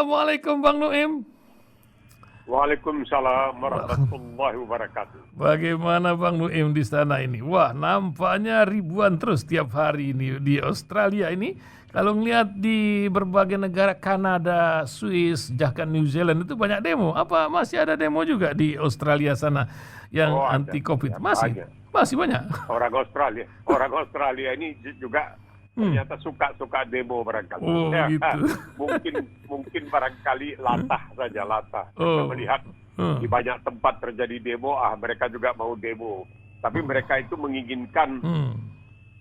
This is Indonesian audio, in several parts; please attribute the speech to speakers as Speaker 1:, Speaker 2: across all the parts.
Speaker 1: Assalamualaikum Bang Nuim.
Speaker 2: Waalaikumsalam warahmatullahi wabarakatuh.
Speaker 1: Bagaimana Bang Nuim di sana ini? Wah, nampaknya ribuan terus tiap hari ini di Australia ini. Kalau ngelihat di berbagai negara, Kanada, Swiss, bahkan New Zealand itu banyak demo. Apa masih ada demo juga di Australia sana yang anti COVID?
Speaker 2: Ya,
Speaker 1: masih banyak.
Speaker 2: Orang Australia ini juga ternyata suka demo barangkali.
Speaker 1: Oh,
Speaker 2: ya,
Speaker 1: gitu.
Speaker 2: mungkin barangkali latah. Kita melihat di banyak tempat terjadi demo, mereka juga mau demo. Tapi mereka itu menginginkan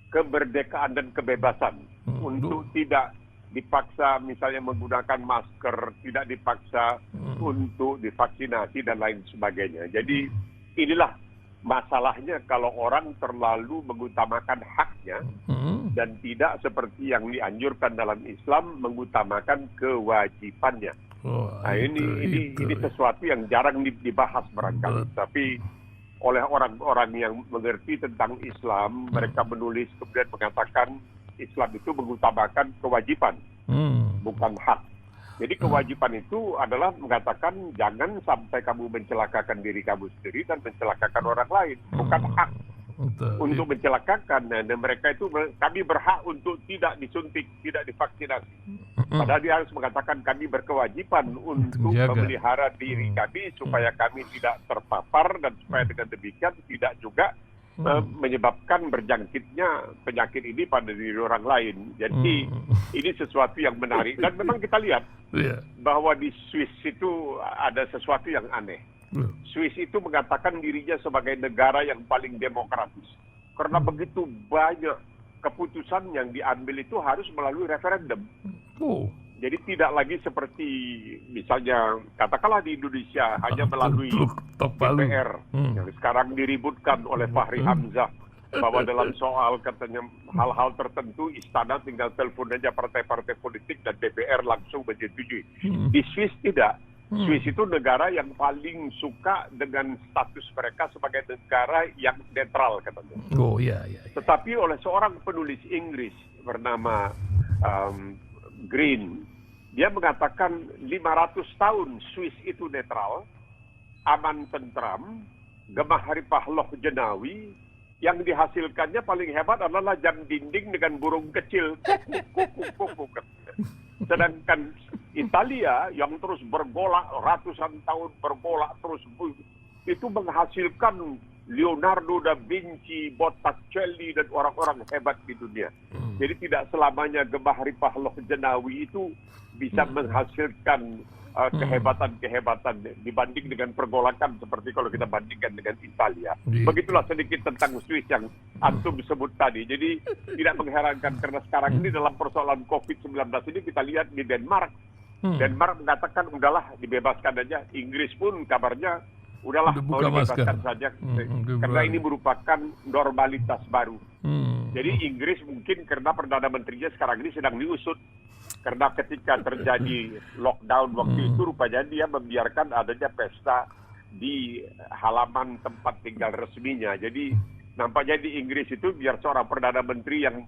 Speaker 2: kemerdekaan dan kebebasan untuk tidak dipaksa misalnya menggunakan masker, tidak dipaksa untuk divaksinasi dan lain sebagainya. Jadi inilah masalahnya kalau orang terlalu mengutamakan haknya dan tidak seperti yang dianjurkan dalam Islam mengutamakan kewajibannya. Ini sesuatu yang jarang dibahas barangkali. Tapi oleh orang-orang yang mengerti tentang Islam, mereka menulis kemudian mengatakan Islam itu mengutamakan kewajiban, bukan hak. Jadi kewajiban itu adalah mengatakan jangan sampai kamu mencelakakan diri kamu sendiri dan mencelakakan orang lain, bukan hak untuk mencelakakan. Dan mereka itu, kami berhak untuk tidak disuntik, tidak divaksinasi. Padahal dia harus mengatakan kami berkewajiban untuk memelihara diri kami supaya kami tidak terpapar dan supaya dengan demikian tidak juga menyebabkan berjangkitnya penyakit ini pada diri orang lain. Jadi ini sesuatu yang menarik dan memang kita lihat bahwa di Swiss itu ada sesuatu yang aneh. Swiss itu mengatakan dirinya sebagai negara yang paling demokratis karena begitu banyak keputusan yang diambil itu harus melalui referendum. Jadi tidak lagi seperti misalnya katakanlah di Indonesia hanya melalui DPR yang sekarang diributkan oleh Fahri Hamzah bahwa dalam soal katanya hal-hal tertentu istana tinggal telepon aja partai-partai politik dan DPR langsung menyetujui. Di Swiss tidak. Swiss itu negara yang paling suka dengan status mereka sebagai negara yang netral katanya. Tetapi oleh seorang penulis Inggris bernama Green, dia mengatakan 500 tahun Swiss itu netral, aman tentram, gemah ripah loh jenawi, yang dihasilkannya paling hebat adalah jam dinding dengan burung kecil. Sedangkan Italia yang terus bergolak, ratusan tahun bergolak terus, itu menghasilkan Leonardo da Vinci, Botticelli, dan orang-orang hebat di dunia. Jadi tidak selamanya gemah ripah loh jenawi itu bisa menghasilkan kehebatan-kehebatan dibanding dengan pergolakan seperti kalau kita bandingkan dengan Italia. Begitulah sedikit tentang Swiss yang antum sebut tadi. Jadi tidak mengherankan karena sekarang ini dalam persoalan COVID-19 ini kita lihat di Denmark. Denmark mengatakan udahlah dibebaskan aja. Inggris pun kabarnya udahlah mau dibebaskan saja karena ini merupakan normalitas baru. Jadi Inggris mungkin karena Perdana Menterinya sekarang ini sedang diusut karena ketika terjadi lockdown waktu itu rupanya dia membiarkan adanya pesta di halaman tempat tinggal resminya. Jadi nampaknya di Inggris itu biar seorang Perdana Menteri yang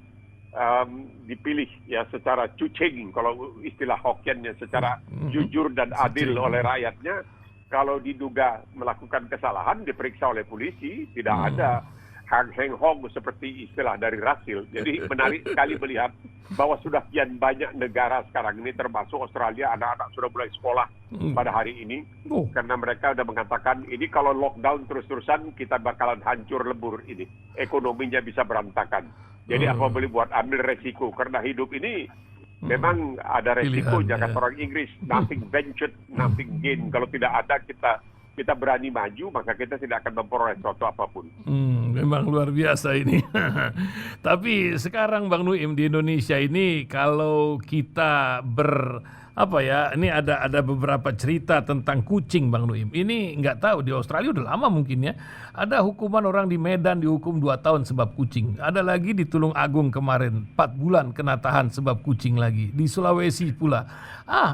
Speaker 2: dipilih ya secara cucing kalau istilah Hokkiennya, secara jujur dan adil oleh rakyatnya. Kalau diduga melakukan kesalahan diperiksa oleh polisi, tidak ada hang hong seperti istilah dari Rasil. Jadi menarik sekali melihat bahwa sudah kian banyak negara sekarang ini termasuk Australia, anak-anak sudah mulai sekolah pada hari ini karena mereka sudah mengatakan ini kalau lockdown terus-terusan kita bakalan hancur lebur ini, ekonominya bisa berantakan. Jadi apa boleh buat ambil resiko karena hidup ini memang ada resiko, jangan orang Inggris, nothing ventured, nothing gain. Kalau tidak ada kita berani maju, maka kita tidak akan memperoleh sesuatu apapun.
Speaker 1: Memang luar biasa ini. Tapi sekarang Bang Nuim di Indonesia ini kalau kita ini ada beberapa cerita tentang kucing Bang Nuim. Ini nggak tahu di Australia udah lama mungkin ya. Ada hukuman orang di Medan dihukum 2 tahun sebab kucing. Ada lagi di Tulung Agung kemarin 4 bulan kena tahan sebab kucing lagi. Di Sulawesi pula.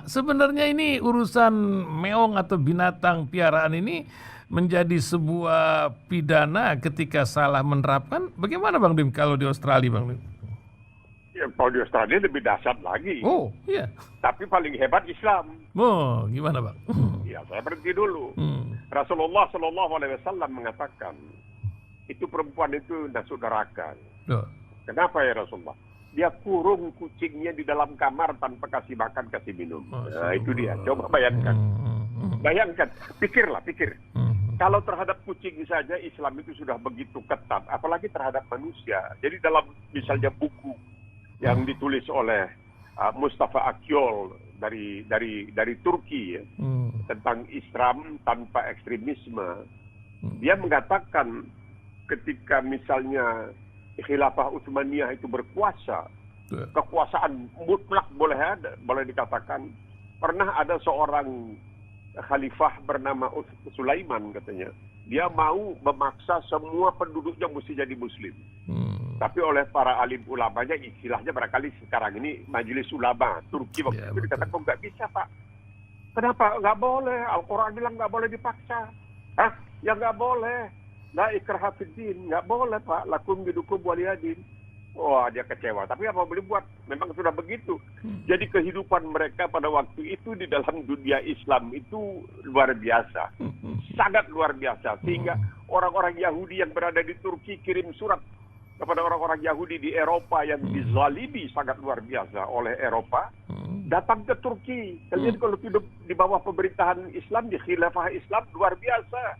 Speaker 1: Sebenarnya ini urusan meong atau binatang piaraan ini menjadi sebuah pidana ketika salah menerapkan. Bagaimana Bang Dim kalau di Australia Bang Dim?
Speaker 2: Ya, kalau di Australia lebih dahsyat lagi.
Speaker 1: Oh, iya.
Speaker 2: Tapi paling hebat Islam.
Speaker 1: Oh, gimana Bang?
Speaker 2: Ya, saya berhenti dulu. Rasulullah Shallallahu Alaihi Wasallam mengatakan, itu perempuan itu masuk neraka.
Speaker 1: Oh.
Speaker 2: Kenapa ya Rasulullah? Dia kurung kucingnya di dalam kamar tanpa kasih makan, kasih minum. Nah, itu dia. Coba bayangkan. Bayangkan, pikir. Kalau terhadap kucing saja Islam itu sudah begitu ketat, apalagi terhadap manusia. Jadi dalam misalnya buku yang ditulis oleh Mustafa Akyol dari Turki ya, tentang Islam tanpa ekstremisme, dia mengatakan ketika misalnya Khilafah Utsmaniyah itu berkuasa, kekuasaan mutlak boleh dikatakan, pernah ada seorang khalifah bernama Sulaiman katanya, dia mau memaksa semua penduduknya mesti jadi muslim. Tapi oleh para alim ulamanya, istilahnya barangkali sekarang ini majelis ulama Turki waktu itu dikatakan, kok nggak bisa Pak? Kenapa? Nggak boleh. Al-Quran bilang nggak boleh dipaksa. Hah? Ya nggak boleh. La ikraha fiddin. Nggak boleh Pak. Lakum bidukum waliyadin. Wah, dia kecewa. Tapi apa boleh buat? Memang sudah begitu. Jadi kehidupan mereka pada waktu itu di dalam dunia Islam itu luar biasa. Sangat luar biasa. Sehingga orang-orang Yahudi yang berada di Turki kirim surat kepada orang-orang Yahudi di Eropa yang dizalimi sangat luar biasa oleh Eropa, datang ke Turki. Kalian kalau hidup di bawah pemerintahan Islam, di khilafah Islam, luar biasa.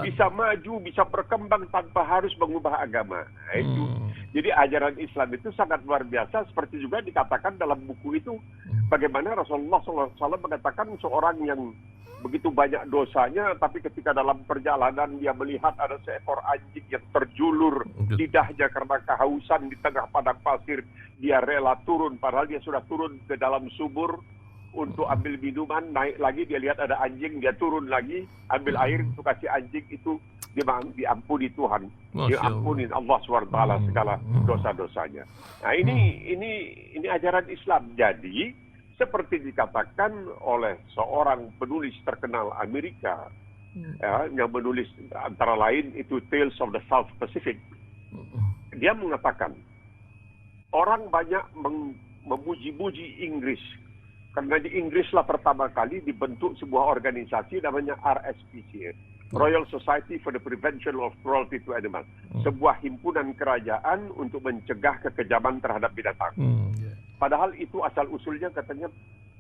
Speaker 2: Bisa maju, bisa berkembang tanpa harus mengubah agama. Nah, itu. Jadi ajaran Islam itu sangat luar biasa. Seperti juga dikatakan dalam buku itu, bagaimana Rasulullah SAW mengatakan seorang yang begitu banyak dosanya, tapi ketika dalam perjalanan dia melihat ada seekor anjing yang terjulur lidahnya karena kehausan di tengah padang pasir, dia rela turun, padahal dia sudah turun ke dalam sumur untuk ambil minuman, naik lagi dia lihat ada anjing, dia turun lagi, ambil air untuk kasih anjing itu, diampuni Tuhan, diampuni Allah SWT segala dosa-dosanya. Nah ini ajaran Islam. Jadi seperti dikatakan oleh seorang penulis terkenal Amerika, yang menulis antara lain itu Tales of the South Pacific. Dia mengatakan, orang banyak memuji-muji Inggris, karena di Inggris lah pertama kali dibentuk sebuah organisasi namanya RSPCA, Royal Society for the Prevention of Cruelty to Animals, sebuah himpunan kerajaan untuk mencegah kekejaman terhadap binatang. Padahal itu asal-usulnya katanya,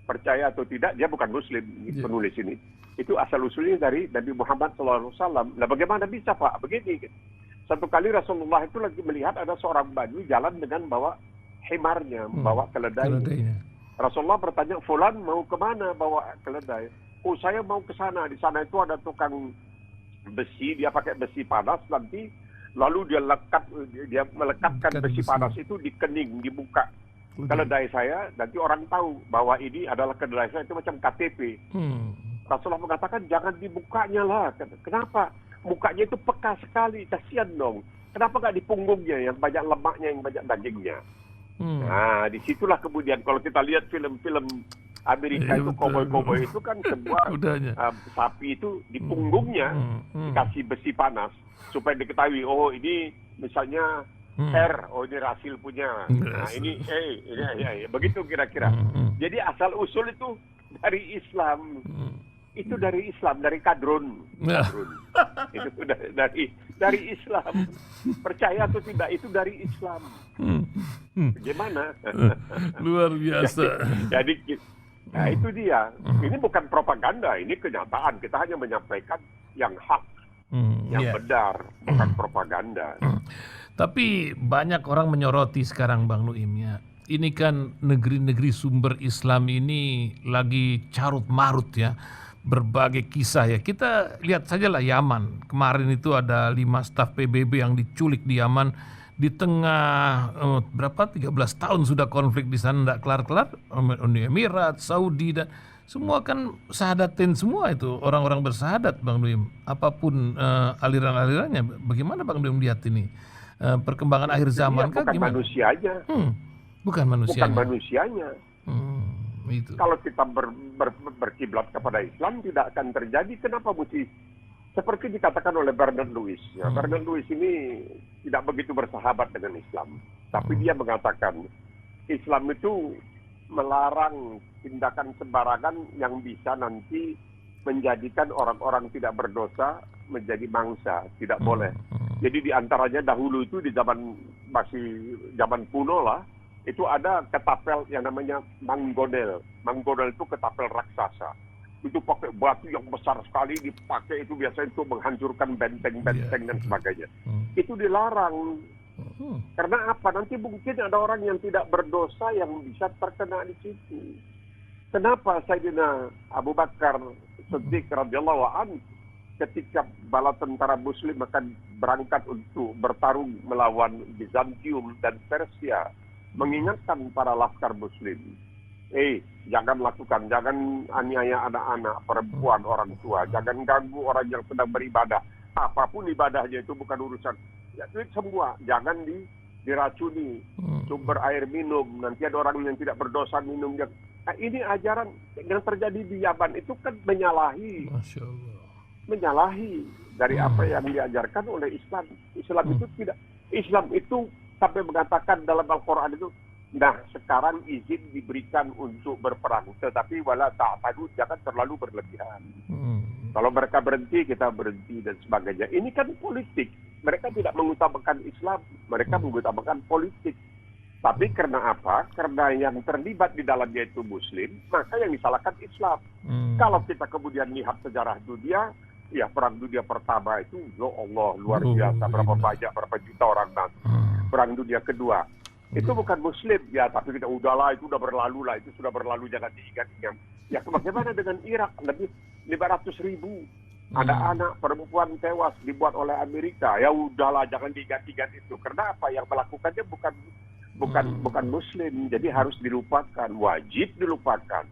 Speaker 2: percaya atau tidak, dia bukan Muslim, penulis ini. Itu asal-usulnya dari Nabi Muhammad SAW. Nah bagaimana bisa Pak? Begini. Satu kali Rasulullah itu lagi melihat ada seorang Badui jalan dengan bawa himarnya, bawa keledainya. Rasulullah bertanya, Fulan mau kemana bawa keledai? Oh saya mau ke sana. Di sana itu ada tukang besi, dia pakai besi panas nanti, lalu dia melekatkan besi panas itu di kening, di muka keledai saya, nanti orang tahu bahwa ini adalah keledai saya, itu macam KTP. Rasulullah mengatakan jangan dibukanya lah. Kenapa? Mukanya itu peka sekali, kasihan dong. Kenapa nggak di punggungnya yang banyak lemaknya, yang banyak dagingnya? Nah, disitulah kemudian kalau kita lihat film-film Amerika itu koboi-koboi itu kan sebuah sapi itu di punggungnya dikasih besi panas supaya diketahui, oh ini misalnya R, oh ini Rasil punya. Nah ini begitu kira-kira. Jadi asal usul itu dari Islam. Itu dari Islam, dari kadrun. Itu dari Islam. Percaya atau tidak, itu dari Islam. Gimana?
Speaker 1: Luar biasa.
Speaker 2: Jadi nah itu dia. Ini bukan propaganda, ini kenyataan. Kita hanya menyampaikan yang hak, yang benar, bukan propaganda.
Speaker 1: Tapi banyak orang menyoroti sekarang Bang Nuim ya. Ini kan negeri-negeri sumber Islam ini lagi carut marut ya. Berbagai kisah ya. Kita lihat sajalah Yaman. Kemarin itu ada 5 staf PBB yang diculik di Yaman. Di tengah 13 tahun sudah konflik di sana tidak kelar-kelar. Uni Emirat, Saudi dan semua kan sahadatin semua itu. Orang-orang bersahadat Bang Nuim. Apapun aliran-alirannya. Bagaimana Bang Nuim lihat ini? Perkembangan akhir zaman kan gimana?
Speaker 2: Manusianya.
Speaker 1: Bukan manusianya.
Speaker 2: Bukan manusianya.
Speaker 1: Itu.
Speaker 2: Kalau kita berkiblat kepada Islam tidak akan terjadi. Kenapa mesti? Seperti dikatakan oleh Bernard Lewis. Bernard Lewis ini tidak begitu bersahabat dengan Islam. Tapi dia mengatakan Islam itu melarang tindakan sembarangan yang bisa nanti menjadikan orang-orang tidak berdosa menjadi mangsa. Tidak boleh. Jadi di antaranya dahulu itu di masih zaman kuno lah, itu ada ketapel yang namanya manggonel. Manggonel itu ketapel raksasa. Itu pakai batu yang besar sekali, dipakai itu biasanya untuk menghancurkan benteng-benteng dan sebagainya. Itu dilarang. Karena apa? Nanti mungkin ada orang yang tidak berdosa yang bisa terkena di situ. Kenapa Sayyidina Abu Bakar Siddiq radhiyallahu anhu ketika bala tentara Muslim akan berangkat untuk bertarung melawan Bizantium dan Persia, mengingatkan para laskar Muslim, jangan lakukan, jangan aniaya anak-anak, perempuan, orang tua, jangan ganggu orang yang sedang beribadah. Apapun ibadahnya itu bukan urusan. Ya, itu semua, jangan diracuni sumber air minum. Nanti ada orang yang tidak berdosa minum. Nah, ini ajaran yang terjadi di Yaman itu kan menyalahi. Masya Allah. Menyalahi dari apa yang diajarkan oleh Islam. Islam itu tidak. Islam itu sampai mengatakan dalam Al-Quran itu, nah sekarang izin diberikan untuk berperang, tetapi wala ta'tadu, jangan terlalu berlebihan. Kalau mereka berhenti, kita berhenti dan sebagainya. Ini kan politik. Mereka tidak mengutamakan Islam, mereka mengutamakan politik. Tapi karena apa? Karena yang terlibat di dalamnya itu Muslim, maka yang disalahkan Islam. Kalau kita kemudian lihat sejarah dunia, ya perang dunia pertama itu, ya Allah, luar biasa, berapa banyak, berapa juta orang mati. Perang dunia kedua, itu bukan Muslim, ya tapi kita udahlah, itu udah berlalu lah, itu sudah berlalu, jangan diingat-ingat. Ya bagaimana dengan Irak, lebih 500.000. Ada anak perempuan tewas dibuat oleh Amerika, ya udahlah, jangan diingat-ingat itu. Karena apa? Yang melakukannya bukan Muslim, jadi harus dilupakan, wajib dilupakan.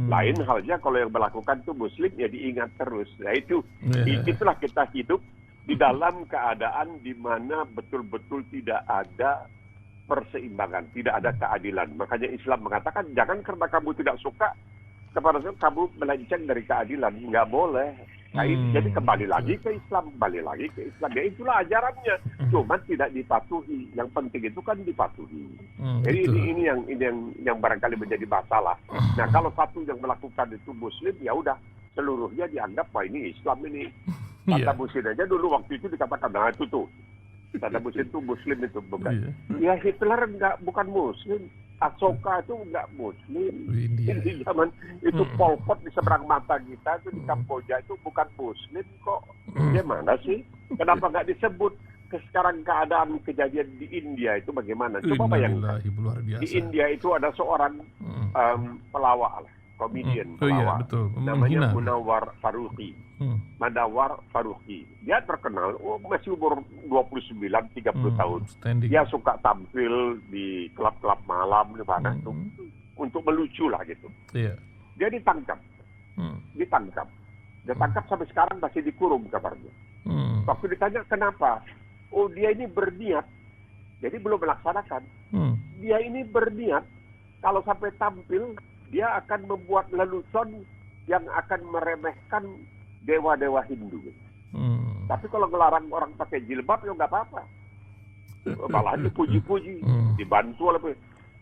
Speaker 2: Lain halnya kalau yang melakukan itu Muslim, ya diingat terus. Nah itulah kita hidup di dalam keadaan di mana betul-betul tidak ada perseimbangan, tidak ada keadilan. Makanya Islam mengatakan jangan karena kamu tidak suka kepada kamu melenceng dari keadilan, nggak boleh. Nah, jadi kembali lagi ke Islam, Ya itulah ajarannya. Cuma tidak dipatuhi. Yang penting itu kan dipatuhi. Jadi ini yang barangkali menjadi masalah. Nah, kalau satu yang melakukan itu Muslim, ya udah seluruhnya dianggap wah ini Islam ini. Kata Muslim aja dulu waktu itu dikatakan, nah itu tuh. Kata Muslim itu Muslim itu bukan. Ya Hitler bukan Muslim. Asoka itu enggak Muslim. Di zaman itu Pol Pot di seberang mata kita itu di Kamboja itu bukan Muslim kok. Gimana sih? Kenapa enggak disebut? Sekarang keadaan kejadian di India itu bagaimana? Coba bayangkan. Di India itu ada seorang pelawak, komedian pelawak.
Speaker 1: Betul.
Speaker 2: Namanya Munawar Faruqi. Madawar Faruqi. Dia terkenal, masih umur 29-30 tahun. Standing. Dia suka tampil di klub-klub malam di mana itu untuk melucu lah gitu. Dia ditangkap. Ditangkap sampai sekarang masih dikurung kabarnya. Waktu ditanya kenapa? Oh, dia ini berniat. Jadi belum melaksanakan. Dia ini berniat kalau sampai tampil dia akan membuat lelucon yang akan meremehkan dewa-dewa Hindu. Tapi kalau ngelarang orang pakai jilbab ya nggak apa-apa. Malah dipuji-puji, dibantu oleh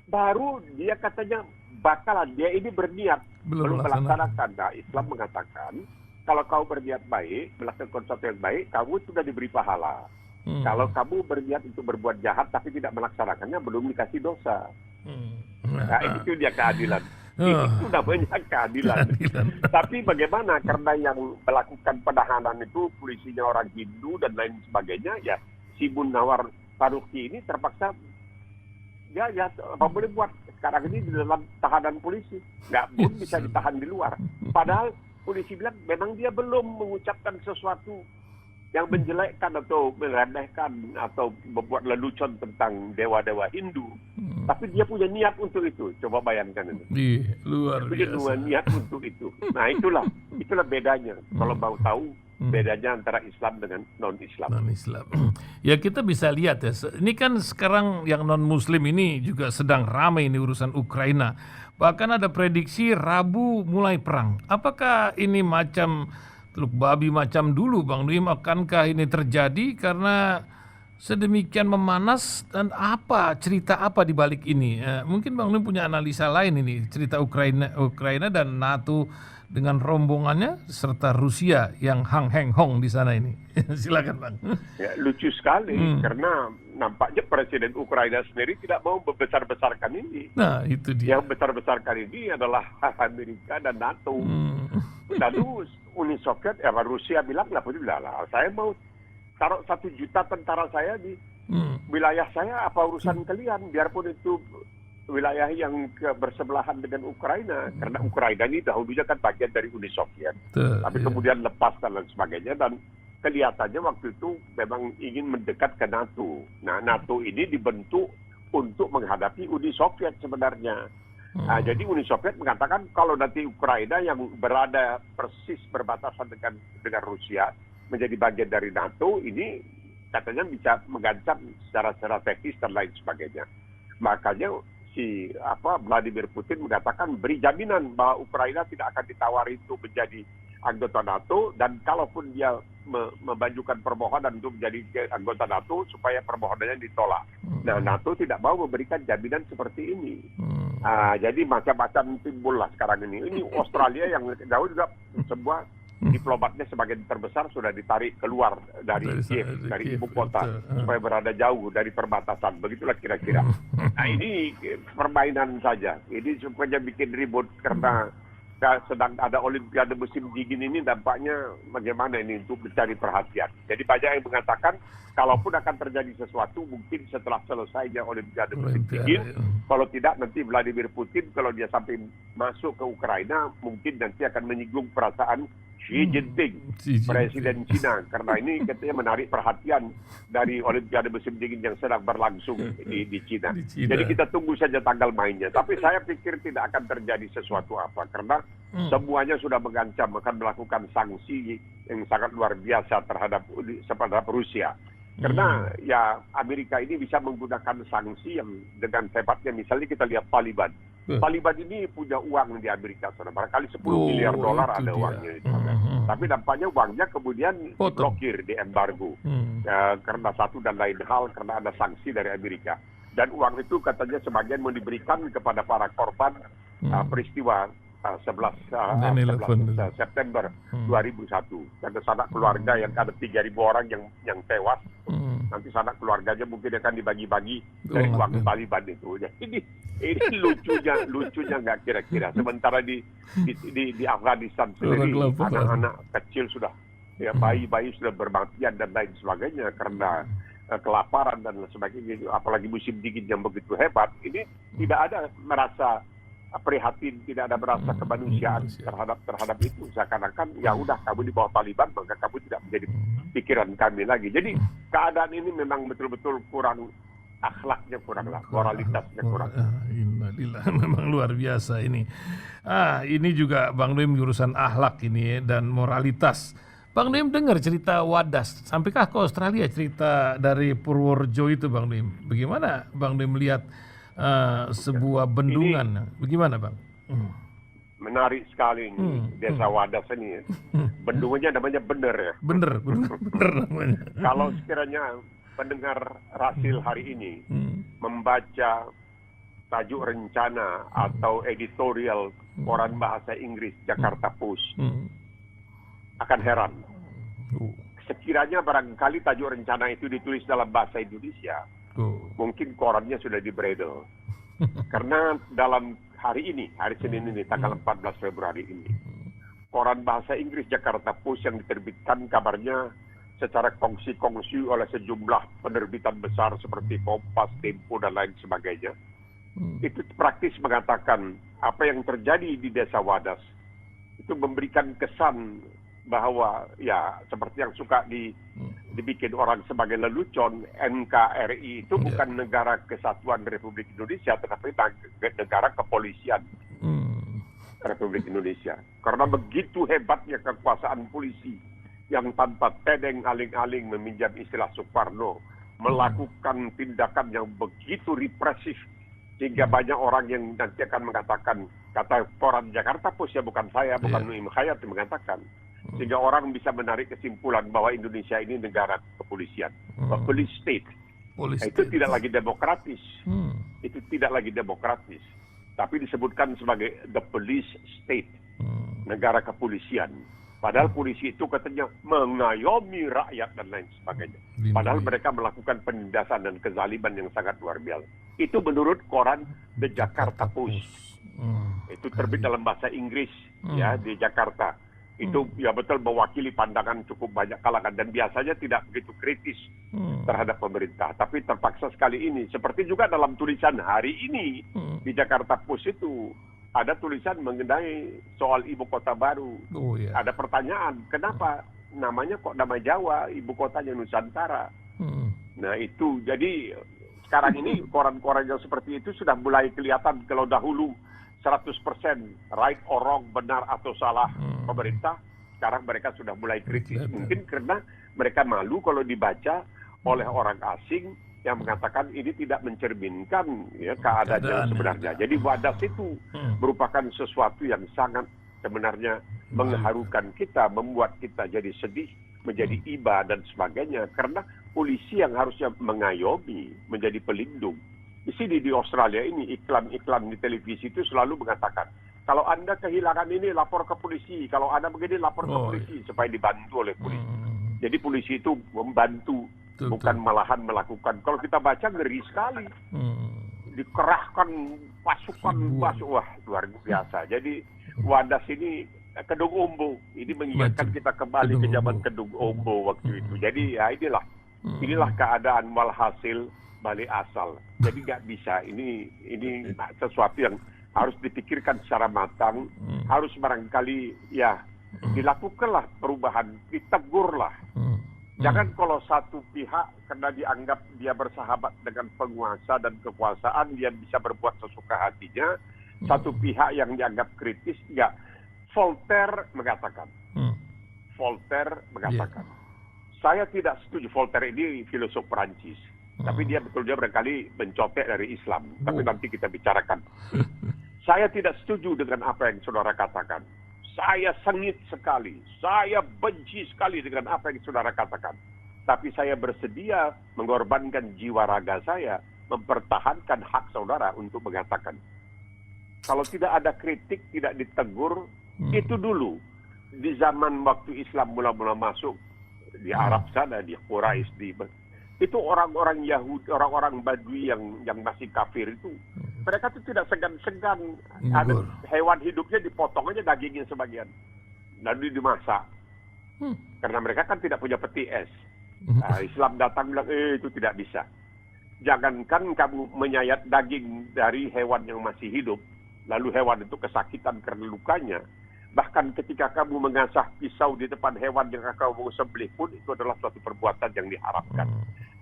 Speaker 2: baru dia katanya bakalan, dia ini berniat belum melaksanakan. Nah, Islam mengatakan kalau kau berniat baik, melakukan sesuatu yang baik, kamu sudah diberi pahala. Kalau kamu berniat untuk berbuat jahat tapi tidak melaksanakannya, belum dikasih dosa. Nah, itu dia keadilan. Itu namanya keadilan. Tapi bagaimana? Karena yang melakukan penahanan itu polisinya orang Hindu dan lain sebagainya, ya si Munawar Faruqi ini terpaksa ya apa boleh buat sekarang ini di dalam tahanan polisi, nggak pun bisa ditahan di luar. Padahal polisi bilang memang dia belum mengucapkan sesuatu yang menjelekkan atau meremehkan atau membuat lelucon tentang dewa-dewa Hindu. Tapi dia punya niat untuk itu. Coba bayangkan itu.
Speaker 1: Luar biasa.
Speaker 2: Dia punya niat untuk itu. Nah itulah bedanya. Kalau mau tahu bedanya antara Islam dengan non-Islam.
Speaker 1: Non-Islam. Ya kita bisa lihat ya. Ini kan sekarang yang non-Muslim ini juga sedang ramai ini urusan Ukraina. Bahkan ada prediksi Rabu mulai perang. Apakah ini macam teluk babi macam dulu Bang Nuim, akankah ini terjadi? Karena sedemikian memanas dan cerita apa di balik ini? Mungkin Bang Lim punya analisa lain ini, cerita Ukraina dan NATO dengan rombongannya serta Rusia yang Hang Heng Hong di sana ini. Silakan Bang.
Speaker 2: Ya, lucu sekali karena nampaknya Presiden Ukraina sendiri tidak mau membesar-besarkan ini.
Speaker 1: Nah, itu dia.
Speaker 2: Yang besar-besarkan ini adalah Amerika dan NATO. Lalu Uni Soviet, Rusia bilang, lah, saya mau taruh 1 juta tentara saya di wilayah saya, apa urusan kalian? Biarpun itu wilayah yang bersebelahan dengan Ukraina, karena Ukraina ini dahulunya kan bagian dari Uni Soviet, tapi kemudian lepas dan lain sebagainya, dan kelihatannya waktu itu memang ingin mendekat ke NATO. Nah, NATO ini dibentuk untuk menghadapi Uni Soviet sebenarnya. Nah, jadi Uni Soviet mengatakan kalau nanti Ukraina yang berada persis berbatasan dengan Rusia menjadi bagian dari NATO, ini katanya bisa mengancam secara strategis dan lain sebagainya. Makanya Vladimir Putin mengatakan beri jaminan bahwa Ukraina tidak akan ditawari untuk menjadi anggota NATO, dan kalaupun dia memajukan permohonan untuk menjadi anggota NATO supaya permohonannya ditolak. Nah, NATO tidak mau memberikan jaminan seperti ini. Jadi macam-macam timbullah sekarang ini. Ini Australia yang jauh juga sebuah diplomatnya sebagian terbesar sudah ditarik keluar dari Kiev, dari ibu kota, supaya berada jauh dari perbatasan. Begitulah kira-kira. Nah, ini permainan saja. Ini supaya bikin ribut karena sedang ada Olimpiade musim dingin ini, dampaknya bagaimana ini untuk mencari perhatian. Jadi banyak yang mengatakan kalaupun akan terjadi sesuatu mungkin setelah selesainya Olimpiade musim dingin. Kalau tidak, nanti Vladimir Putin kalau dia sampai masuk ke Ukraina mungkin nanti akan menyinggung perasaan Xi Jinping, Presiden Cina, karena ini katanya menarik perhatian dari Olimpiade musim dingin yang sedang berlangsung di Cina. Jadi kita tunggu saja tanggal mainnya. Tapi saya pikir tidak akan terjadi sesuatu apa, karena semuanya sudah mengancam akan melakukan sanksi yang sangat luar biasa terhadap Rusia. Karena ya Amerika ini bisa menggunakan sanksi yang dengan hebatnya. Misalnya kita lihat Taliban. Taliban ini punya uang di Amerika, barangkali 10 miliar dolar ada uangnya. Tapi nampaknya uangnya kemudian diblokir, di embargo. Karena satu dan lain hal, karena ada sanksi dari Amerika. Dan uang itu katanya sebagian mau diberikan kepada para korban peristiwa 11 September 2001. Karena sanak keluarga yang ada 3.000 orang yang tewas, nanti sanak keluarganya mungkin akan dibagi-bagi dari uang Taliban itu. Jadi ini lucunya nggak kira-kira. Sementara di Afghanistan sendiri anak-anak kecil sudah, ya bayi-bayi sudah bermatian dan lain sebagainya karena kelaparan dan sebagainya. Apalagi musim dingin yang begitu hebat, ini tidak ada merasa prihatin, tidak ada merasa kemanusiaan terhadap itu. Seakan-akan ya udah kamu di bawah Taliban, maka kamu tidak menjadi pikiran kami lagi. Jadi keadaan ini memang betul-betul kurang, akhlaknya kurang lah, moralitasnya kurang.
Speaker 1: Innalillah, memang luar biasa ini. Ini juga Bang Lim urusan akhlak ini dan moralitas. Bang Lim dengar cerita Wadas, sampaikah ke Australia cerita dari Purworejo itu Bang Lim? Bagaimana Bang Lim melihat sebuah bendungan? Bagaimana Bang?
Speaker 2: Menarik sekali ini desa Wadas ini. Bendungannya namanya Bener ya.
Speaker 1: Bener namanya.
Speaker 2: Kalau sekiranya pendengar Rasil hari ini membaca tajuk rencana atau editorial koran bahasa Inggris Jakarta Post, akan heran. Sekiranya barangkali tajuk rencana itu ditulis dalam bahasa Indonesia, mungkin korannya sudah dibredel. Karena dalam hari Senin ini, tanggal 14 Februari ini, koran bahasa Inggris Jakarta Post yang diterbitkan kabarnya secara kongsi-kongsi oleh sejumlah penerbitan besar seperti Kompas, Tempo, dan lain sebagainya, itu praktis mengatakan apa yang terjadi di desa Wadas itu memberikan kesan bahwa ya seperti yang suka dibikin orang sebagai lelucon, NKRI itu bukan negara kesatuan Republik Indonesia, tetapi negara kepolisian Republik Indonesia. Karena begitu hebatnya kekuasaan polisi yang tanpa tedeng aling-aling, meminjam istilah Soekarno, melakukan tindakan yang begitu represif sehingga banyak orang yang nanti akan mengatakan, kata koran Jakarta Post ya, bukan saya, bukan Nuim Hayat yang mengatakan, sehingga orang bisa menarik kesimpulan bahwa Indonesia ini negara kepolisian, police state. Itu tidak lagi demokratis. Itu tidak lagi demokratis. Tapi disebutkan sebagai the police state, negara kepolisian. Padahal polisi itu katanya mengayomi rakyat dan lain sebagainya. Padahal mereka melakukan penindasan dan kezaliman yang sangat luar biasa. Itu menurut koran The Jakarta Post. Itu terbit dalam bahasa Inggris ya di Jakarta. Itu ya betul mewakili pandangan cukup banyak kalangan dan biasanya tidak begitu kritis terhadap pemerintah. Tapi terpaksa sekali ini. Seperti juga dalam tulisan hari ini di Jakarta Post itu ada tulisan mengenai soal ibu kota baru. Ada pertanyaan, kenapa namanya kok nama Jawa, ibu kotanya Nusantara? Nah itu, jadi sekarang ini koran-koran yang seperti itu sudah mulai kelihatan. Kalau dahulu 100% right or wrong, benar atau salah pemerintah, sekarang mereka sudah mulai kritis. Mungkin karena mereka malu kalau dibaca oleh orang asing yang mengatakan ini tidak mencerminkan ya, keadaan yang sebenarnya. Jadi wadas itu merupakan sesuatu yang sangat sebenarnya mengharukan kita, membuat kita jadi sedih, menjadi iba dan sebagainya. Karena polisi yang harusnya mengayomi, menjadi pelindung. Di sini di Australia ini iklan-iklan di televisi itu selalu mengatakan, kalau Anda kehilangan ini lapor ke polisi, kalau Anda begini lapor ke polisi supaya dibantu oleh polisi. Jadi polisi itu membantu, bukan malahan melakukan. Kalau kita baca ngeri sekali. Dikerahkan pasukan, wah luar biasa. Jadi Wadas ini Kedung Ombo, ini mengingatkan kita kembali ke zaman Kedung Ombo waktu itu. Jadi ya inilah keadaan walhasil balik asal. Jadi nggak bisa. Ini sesuatu yang harus dipikirkan secara matang. Harus barangkali ya dilakukanlah perubahan, ditegurlah. Jangan kalau satu pihak karena dianggap dia bersahabat dengan penguasa dan kekuasaan, dia bisa berbuat sesuka hatinya. Satu pihak yang dianggap kritis, enggak. Voltaire mengatakan, saya tidak setuju. Voltaire ini filosof Perancis, tapi dia barangkali mencotek dari Islam. Tapi nanti kita bicarakan. Saya tidak setuju dengan apa yang saudara katakan. Saya sengit sekali, saya benci sekali dengan apa yang saudara katakan. Tapi saya bersedia mengorbankan jiwa raga saya, mempertahankan hak saudara untuk mengatakan. Kalau tidak ada kritik, tidak ditegur, itu dulu. Di zaman waktu Islam mula-mula masuk, di Arab sana, di Quraisy, itu orang-orang Yahudi, orang-orang Badui yang masih kafir itu, mereka itu tidak segan-segan. Ada hewan hidupnya dipotong aja dagingnya sebagian, lalu dimasak. Karena mereka kan tidak punya peti es. Nah, Islam datang bilang, itu tidak bisa. Jangankan kamu menyayat daging dari hewan yang masih hidup, lalu hewan itu kesakitan karena lukanya. Bahkan ketika kamu mengasah pisau di depan hewan yang kau mau sembelih pun, itu adalah suatu perbuatan yang diharapkan.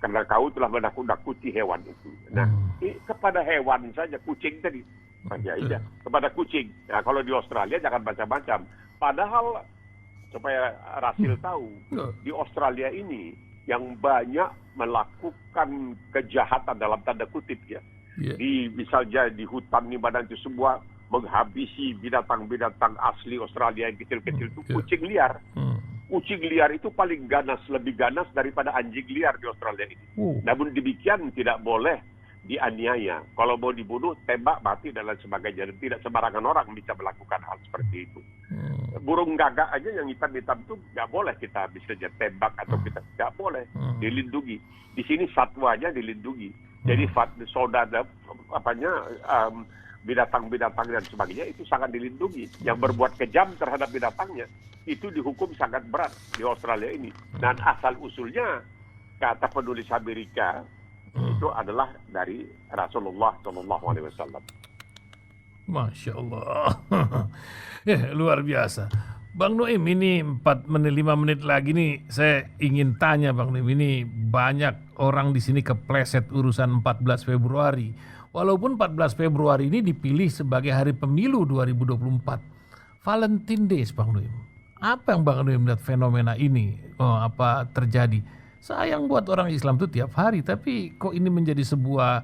Speaker 2: Karena kau telah menakut-nakuti hewan itu. Nah, kepada hewan saja, kucing tadi. Ya, kepada kucing. Nah, kalau di Australia jangan macam-macam. Padahal, supaya Rasil tahu, di Australia ini, yang banyak melakukan kejahatan dalam tanda kutip ya. Misalnya di hutan di mana itu semua menghabisi binatang-binatang asli Australia yang kecil-kecil itu kucing liar. Kucing liar itu paling ganas, lebih ganas daripada anjing liar di Australia ini. Namun demikian tidak boleh dianiaya. Kalau mau dibunuh, tembak, mati dan lain sebagainya. Dan tidak sembarangan orang bisa melakukan hal seperti itu. Burung gagak aja yang hitam-hitam itu nggak boleh kita bisa tembak atau kita nggak boleh dilindungi. Di sini satwanya dilindungi. Jadi saudara binatang-binatang dan sebagainya itu sangat dilindungi. Yang berbuat kejam terhadap binatangnya itu dihukum sangat berat di Australia ini. Dan asal usulnya kata penulis Amerika itu adalah dari Rasulullah SAW.
Speaker 1: Masya Allah. Ya, luar biasa. Bang Noim, ini 5 menit lagi nih saya ingin tanya Bang Noim, ini banyak orang di sini kepleset urusan 14 Februari. Walaupun 14 Februari ini dipilih sebagai hari pemilu 2024. Valentine Days Bang Noim. Apa yang Bang Noim melihat fenomena ini? Apa terjadi? Sayang buat orang Islam itu tiap hari, tapi kok ini menjadi sebuah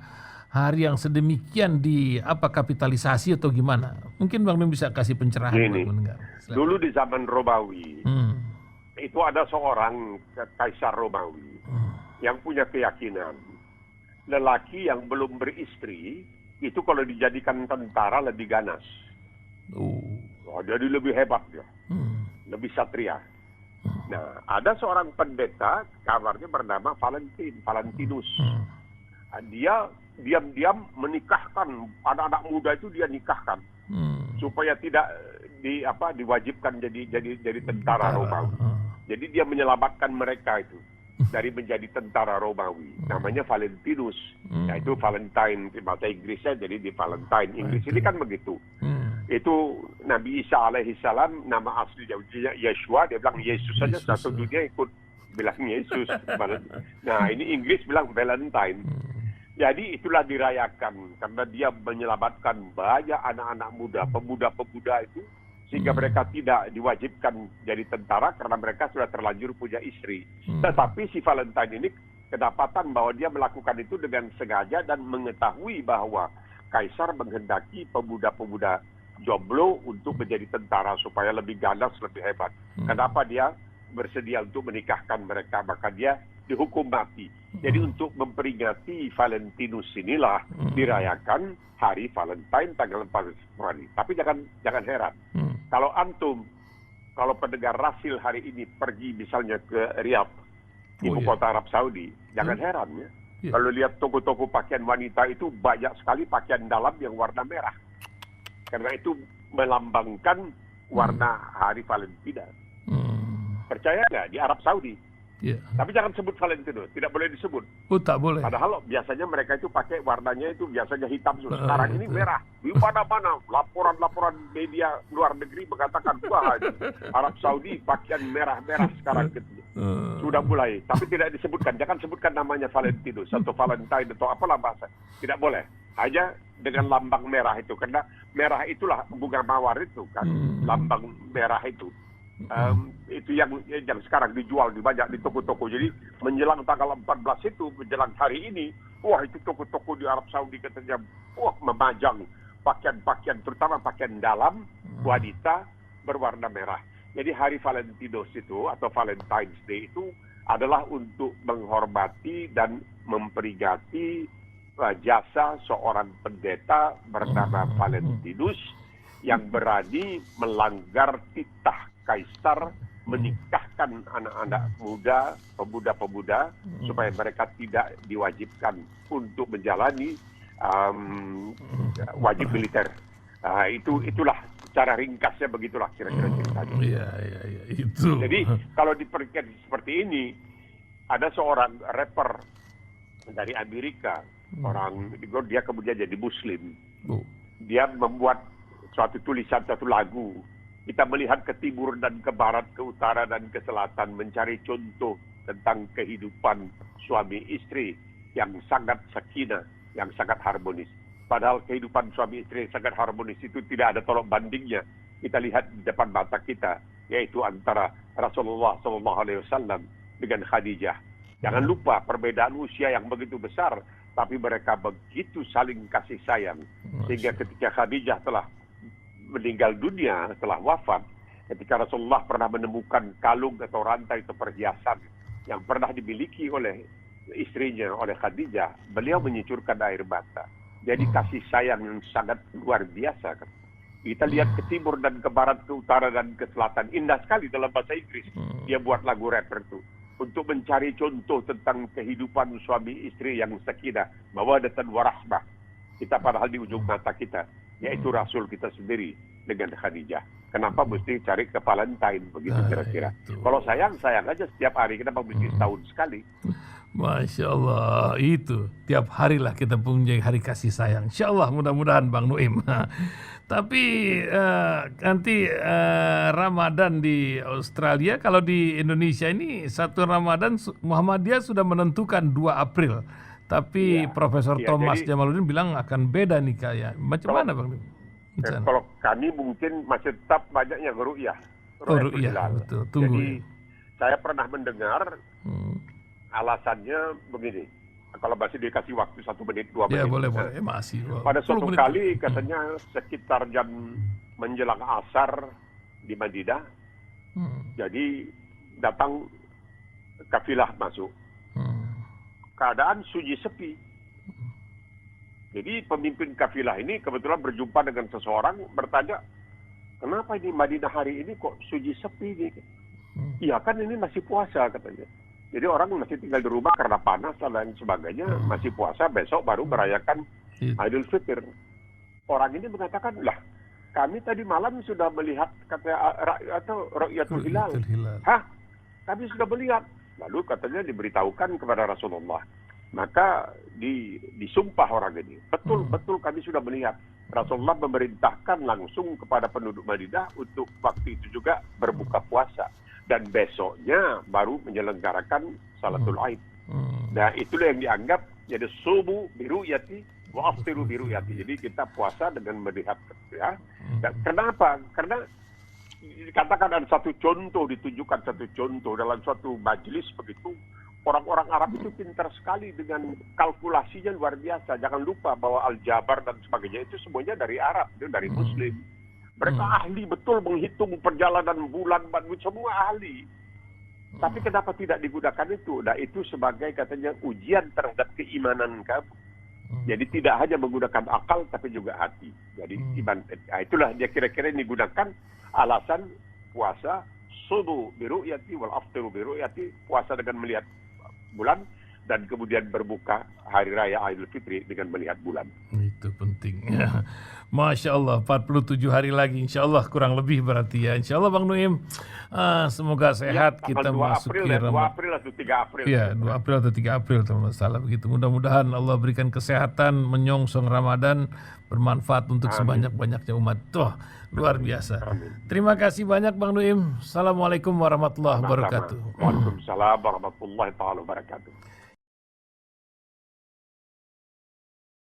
Speaker 1: hari yang sedemikian kapitalisasi atau gimana? Mungkin Bang Nuim bisa kasih pencerahan buat pendengar.
Speaker 2: Dulu di zaman Romawi, itu ada seorang kaisar Romawi yang punya keyakinan lelaki yang belum beristri itu kalau dijadikan tentara lebih ganas. Jadi lebih hebat dia, lebih satria. Nah, ada seorang pendeta, kabarnya bernama Valentinus. Dia diam-diam menikahkan anak-anak muda itu, dia nikahkan supaya tidak diwajibkan jadi tentara Romawi. Jadi dia menyelamatkan mereka itu dari menjadi tentara Romawi. Namanya Valentinus, yaitu Valentine di bahasa Inggrisnya, jadi di Valentine. Inggris ini kan begitu. Itu Nabi Isa alaihissalam, nama asli Yeshua, dia bilang Yesus saja, satu dunia ikut bilang Yesus. Nah, ini Inggris bilang Valentine. Jadi itulah dirayakan karena dia menyelamatkan banyak anak-anak muda, pemuda-pemuda itu, sehingga mereka tidak diwajibkan jadi tentara karena mereka sudah terlanjur punya istri. Tetapi si Valentine ini kedapatan bahwa dia melakukan itu dengan sengaja dan mengetahui bahwa kaisar menghendaki pemuda-pemuda jomblo untuk menjadi tentara supaya lebih ganas, lebih hebat. Kenapa dia bersedia untuk menikahkan mereka? Maka dia dihukum mati. Jadi untuk memperingati Valentinus inilah dirayakan hari Valentine tanggal 4 Februari. Tapi jangan heran. Kalau antum, kalau pendengar Rasil hari ini pergi misalnya ke Riyadh, ibu kota Arab Saudi, jangan heran ya. Kalau lihat toko-toko pakaian wanita itu banyak sekali pakaian dalam yang warna merah. Karena itu melambangkan warna hari Valentina. Percaya nggak di Arab Saudi? Tapi jangan sebut Valentino, tidak boleh disebut.
Speaker 1: Tak boleh.
Speaker 2: Padahal biasanya mereka itu pakai warnanya itu biasanya hitam. Sekarang ini merah. Di mana-mana laporan-laporan media luar negeri mengatakan wah Arab Saudi pakaian merah-merah sekarang gitu. Sudah mulai. Tapi tidak disebutkan. Jangan sebutkan namanya Valentino atau Valentine atau apalah bahasa. Tidak boleh. Hanya dengan lambang merah itu. Karena merah itulah bunga mawar itu kan. Lambang merah itu. Itu yang sekarang dijual di banyak di toko-toko. Jadi menjelang tanggal 14 itu, menjelang hari ini, wah itu toko-toko di Arab Saudi katanya, wah memajang pakaian-pakaian, terutama pakaian dalam wanita berwarna merah. Jadi hari Valentinos itu atau Valentine's Day itu adalah untuk menghormati dan memperingati jasa seorang pendeta bernama Valentinus yang berani melanggar titah kaisar menikahkan anak-anak muda, pemuda-pemuda supaya mereka tidak diwajibkan untuk menjalani wajib militer. Itulah cara ringkasnya, begitulah kira-kira ceritanya.
Speaker 1: Iya, itu.
Speaker 2: Jadi kalau diperhatikan seperti ini, ada seorang rapper dari Amerika, dia kemudian jadi Muslim. Dia membuat suatu tulisan, satu lagu. Kita melihat ke timur dan ke barat, ke utara dan ke selatan, mencari contoh tentang kehidupan suami istri yang sangat sakinah, yang sangat harmonis. Padahal kehidupan suami istri yang sangat harmonis itu tidak ada tolak bandingnya. Kita lihat di depan mata kita, yaitu antara Rasulullah SAW dengan Khadijah. Jangan lupa perbedaan usia yang begitu besar, tapi mereka begitu saling kasih sayang. Sehingga ketika Khadijah telah meninggal dunia, telah wafat, ketika Rasulullah pernah menemukan kalung atau rantai atau perhiasan yang pernah dimiliki oleh istrinya, oleh Khadijah, beliau menyucurkan air mata. Jadi kasih sayang yang sangat luar biasa. Kita lihat ke timur dan ke barat, ke utara dan ke selatan. Indah sekali dalam bahasa Inggris. Dia buat lagu rapper itu. Untuk mencari contoh tentang kehidupan suami istri yang sakinah, mawaddatan warahmah. Kita padahal di ujung mata kita, yaitu Rasul kita sendiri dengan Khadijah. Kenapa mesti cari ke Valentine begitu kira-kira? Kalau sayang aja setiap hari. Kenapa mesti setahun sekali?
Speaker 1: Masya Allah, itu tiap harilah kita punya hari kasih sayang. Insya Allah, mudah-mudahan Bang Nuim. Tapi nanti Ramadan di Australia, kalau di Indonesia ini satu Ramadan Muhammadiyah sudah menentukan 2 April. Tapi Profesor Thomas Jamaluddin bilang akan beda nih kayak. Macam mana Bang Nuim?
Speaker 2: Kalau kami mungkin masih tetap banyak yang ru'yah.
Speaker 1: Ru'yah, betul. Tunggu.
Speaker 2: Jadi saya pernah mendengar alasannya begini. kalau masih dikasih waktu 1 menit, 2 menit.
Speaker 1: Ya boleh. Masih.
Speaker 2: Pada
Speaker 1: 10
Speaker 2: suatu
Speaker 1: menit.
Speaker 2: kali katanya sekitar jam menjelang asar di Madinah, jadi datang kafilah masuk. Keadaan sunyi sepi. Jadi pemimpin kafilah ini kebetulan berjumpa dengan seseorang, bertanya, kenapa ini Madinah hari ini kok sunyi sepi nih? Iya kan ini masih puasa katanya. Jadi orang masih tinggal di rumah karena panas dan lain sebagainya, masih puasa, besok baru merayakan Idul Fitr. Orang ini mengatakan, lah kami tadi malam sudah melihat Ru'yatul Hilal. Hah? Kami sudah melihat. Lalu katanya diberitahukan kepada Rasulullah. Maka disumpah orang ini. Betul kami sudah melihat. Rasulullah memerintahkan langsung kepada penduduk Madinah untuk waktu itu juga berbuka puasa. Dan besoknya baru menyelenggarakan salatul Aid. Nah itulah yang dianggap jadi subuh biruyati wa aftiru biruyati. Jadi kita puasa dengan melihat. Ya. Dan kenapa? Karena dikatakan ada satu contoh, ditunjukkan satu contoh dalam suatu majelis begitu. Orang-orang Arab itu pintar sekali dengan kalkulasinya luar biasa. Jangan lupa bahwa Al-Jabar dan sebagainya itu semuanya dari Arab, itu dari Muslim. Mereka ahli betul menghitung perjalanan bulan, semua ahli. Tapi kenapa tidak digunakan itu? Nah itu sebagai katanya ujian terhadap keimanan kamu. Jadi tidak hanya menggunakan akal tapi juga hati. Jadi iman. Nah, itulah dia kira-kira yang digunakan alasan puasa subuh biruyati wal aftiru biruyati, puasa dengan melihat bulan, dan kemudian berbuka hari raya Idul Fitri dengan melihat bulan.
Speaker 1: Itu penting. Masya Allah, 47 hari lagi insya Allah kurang lebih berarti ya. Insya Allah Bang Nuim, semoga sehat,
Speaker 2: ya,
Speaker 1: kita masuki
Speaker 2: Ramadan. 2 April atau 3 April.
Speaker 1: Ya, 2 April atau 3 April kalau masalah begitu. Mudah-mudahan Allah berikan kesehatan menyongsong Ramadan, bermanfaat untuk sebanyak-banyaknya umat. Tuh, luar biasa. Amin. Terima kasih banyak Bang Nuim. Assalamualaikum warahmatullahi wabarakatuh.
Speaker 2: Waalaikumsalam warahmatullahi wabarakatuh.